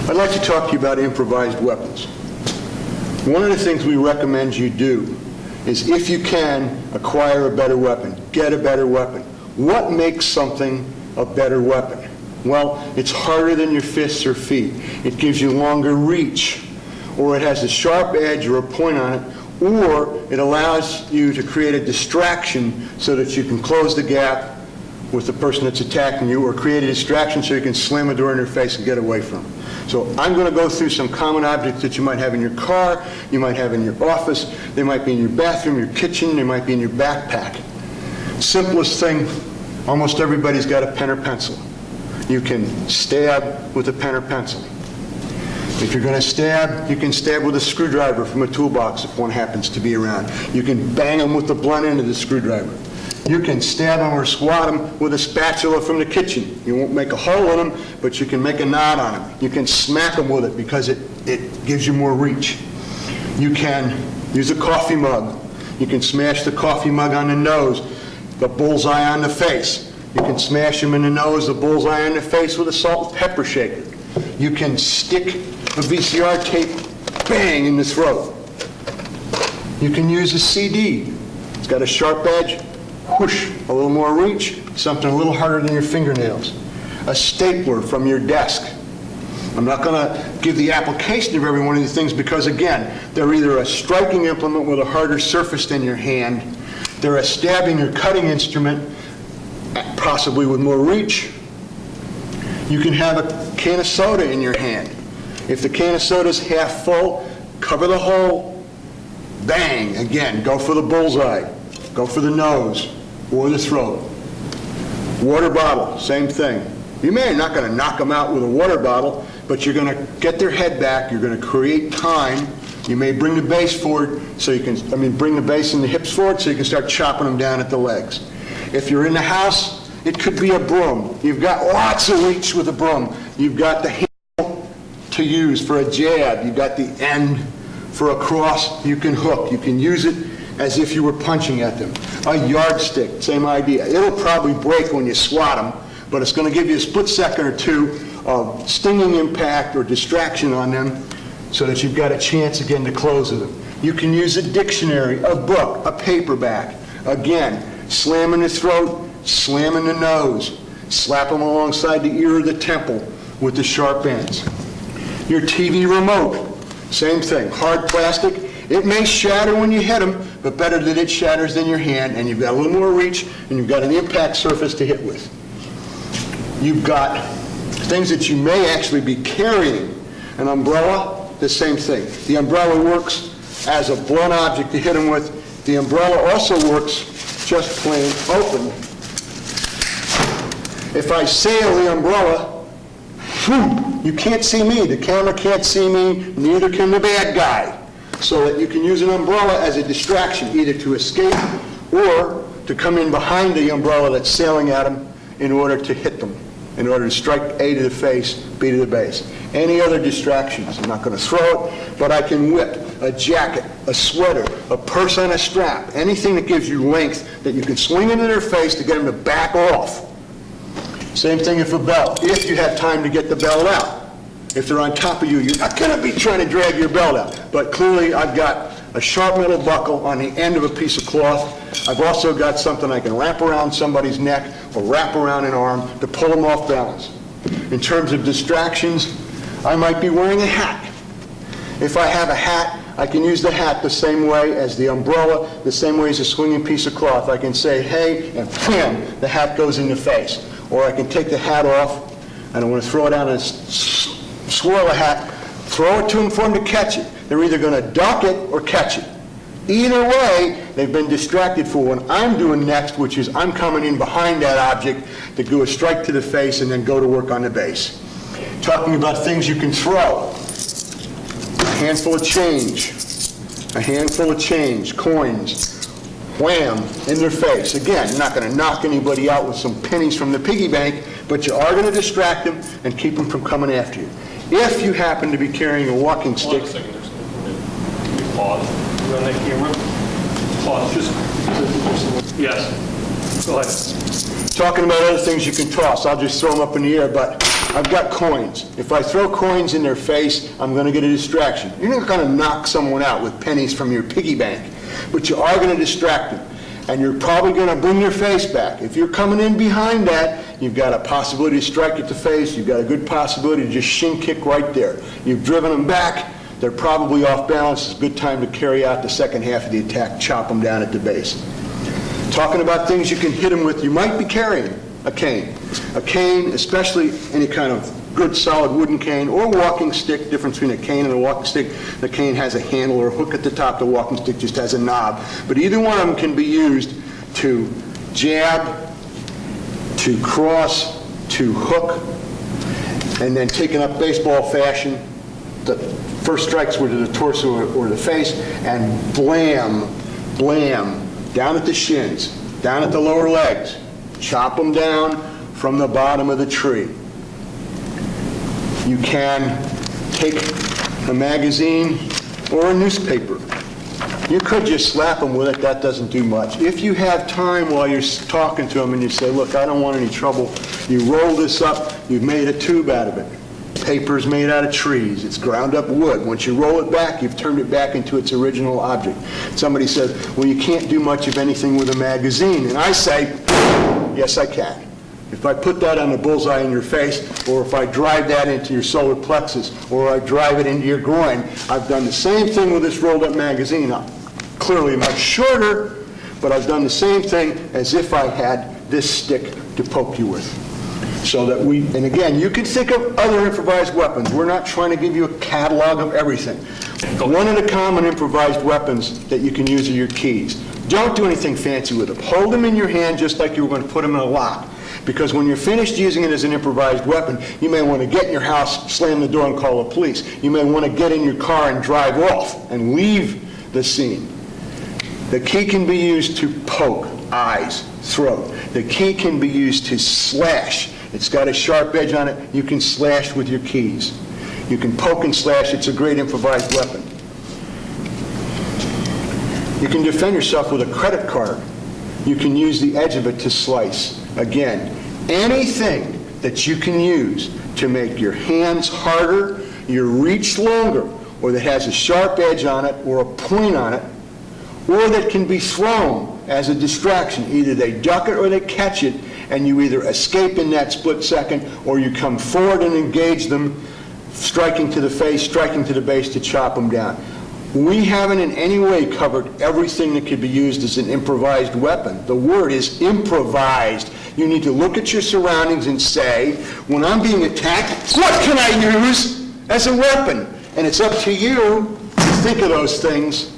I'd like to talk to you about improvised weapons. One of the things we recommend you do is, if you can, acquire a better weapon. Get a better weapon. What makes something a better weapon? Well, it's harder than your fists or feet. It gives you longer reach, or it has a sharp edge or a point on it, or it allows you to create a distraction so that you can close the gap with the person that's attacking you, or create a distraction so you can slam a door in their face and get away from them. So I'm going to go through some common objects that you might have in your car, you might have in your office, they might be in your bathroom, your kitchen, they might be in your backpack. Simplest thing, almost everybody's got a pen or pencil. You can stab with a pen or pencil. If you're going to stab, you can stab with a screwdriver from a toolbox if one happens to be around. You can bang them with the blunt end of the screwdriver. You can stab them or swat them with a spatula from the kitchen. You won't make a hole in them, but you can make a knot on them. You can smack them with it because it gives you more reach. You can use a coffee mug. You can smash the coffee mug on the nose, the bullseye on the face. You can smash them in the nose, the bullseye on the face with a salt and pepper shaker. You can stick a VCR tape, bang, in the throat. You can use a CD. It's got a sharp edge, whoosh, a little more reach, something a little harder than your fingernails. A stapler from your desk. I'm not going to give the application of every one of these things because, again, they're either a striking implement with a harder surface than your hand, they're a stabbing or cutting instrument, possibly with more reach. You can have a can of soda in your hand. If the can of soda is half full, cover the hole, bang, again, go for the bullseye, go for the nose or the throat. Water bottle, same thing. You may not going to knock them out with a water bottle, but you're going to get their head back, you're going to create time. You may bring the base forward so you can, bring the base and the hips forward so you can start chopping them down at the legs. If you're in the house, it could be a broom. You've got lots of reach with a broom. You've got the handle to use for a jab. You've got the end for a cross. You can hook. You can use it as if you were punching at them. A yardstick, same idea. It'll probably break when you swat them, but it's going to give you a split second or two of stinging impact or distraction on them so that you've got a chance again to close with them. You can use a dictionary, a book, a paperback. Again, slam in the throat, slam in the nose, slap them alongside the ear or the temple with the sharp ends. Your TV remote, same thing, hard plastic. It may shatter when you hit them, but better that it shatters than your hand, and you've got a little more reach, and you've got an impact surface to hit with. You've got things that you may actually be carrying. An umbrella, the same thing. The umbrella works as a blunt object to hit them with. The umbrella also works just plain open. If I sail the umbrella, you can't see me, the camera can't see me, neither can the bad guy. So that you can use an umbrella as a distraction, either to escape or to come in behind the umbrella that's sailing at them in order to hit them, in order to strike A to the face, B to the base. Any other distractions, I'm not going to throw it, but I can whip a jacket, a sweater, a purse on a strap, anything that gives you length that you can swing into their face to get them to back off. Same thing if a belt, if you have time to get the belt out. If they're on top of you, you're not going to be trying to drag your belt out. But clearly I've got a sharp metal buckle on the end of a piece of cloth. I've also got something I can wrap around somebody's neck or wrap around an arm to pull them off balance. In terms of distractions, I might be wearing a hat. If I have a hat, I can use the hat the same way as the umbrella, the same way as a swinging piece of cloth. I can say, hey, and bam, the hat goes in the face. Or I can take the hat off, and I want to throw it out and swirl a hat, throw it to them for them to catch it. They're either going to duck it or catch it. Either way, they've been distracted for what I'm doing next, which is I'm coming in behind that object to do a strike to the face and then go to work on the base. Talking about things you can throw. A handful of change, coins, wham, in their face. Again, you're not going to knock anybody out with some pennies from the piggy bank, but you are going to distract them and keep them from coming after you. If you happen to be carrying a walking stick... Hold on a second, there's pause. Run that camera. Pause, just... Yes. Go ahead. Talking about other things you can toss, I'll just throw them up in the air, but I've got coins. If I throw coins in their face, I'm going to get a distraction. You're not going to knock someone out with pennies from your piggy bank, but you are going to distract them. And you're probably going to bring your face back. If you're coming in behind that, you've got a possibility to strike at the face. You've got a good possibility to just shin kick right there. You've driven them back. They're probably off balance. It's a good time to carry out the second half of the attack, chop them down at the base. Talking about things you can hit them with, you might be carrying a cane. A cane, especially any kind of good solid wooden cane or walking stick. Difference between a cane and a walking stick: the cane has a handle or a hook at the top. The walking stick just has a knob. But either one of them can be used to jab, to cross, to hook, and then taken up baseball fashion, the first strikes were to the torso or the face, and blam, blam, down at the shins, down at the lower legs. Chop them down from the bottom of the tree. You can take a magazine or a newspaper. You could just slap them with it. That doesn't do much. If you have time while you're talking to them and you say, look, I don't want any trouble, you roll this up, you've made a tube out of it. Paper's made out of trees. It's ground up wood. Once you roll it back, you've turned it back into its original object. Somebody says, well, you can't do much of anything with a magazine. And I say, yes, I can. If I put that on the bullseye in your face, or if I drive that into your solar plexus, or I drive it into your groin, I've done the same thing with this rolled up magazine. Clearly much shorter, but I've done the same thing as if I had this stick to poke you with. So that and again, you can think of other improvised weapons. We're not trying to give you a catalog of everything. One of the common improvised weapons that you can use are your keys. Don't do anything fancy with them. Hold them in your hand just like you were going to put them in a lock. Because when you're finished using it as an improvised weapon, you may want to get in your house, slam the door, and call the police. You may want to get in your car and drive off and leave the scene. The key can be used to poke, eyes, throat. The key can be used to slash. It's got a sharp edge on it. You can slash with your keys. You can poke and slash. It's a great improvised weapon. You can defend yourself with a credit card. You can use the edge of it to slice. Again, anything that you can use to make your hands harder, your reach longer, or that has a sharp edge on it or a point on it, or that can be thrown as a distraction. Either they duck it or they catch it, and you either escape in that split second, or you come forward and engage them, striking to the face, striking to the base to chop them down. We haven't in any way covered everything that could be used as an improvised weapon. The word is improvised. You need to look at your surroundings and say, when I'm being attacked, what can I use as a weapon? And it's up to you to think of those things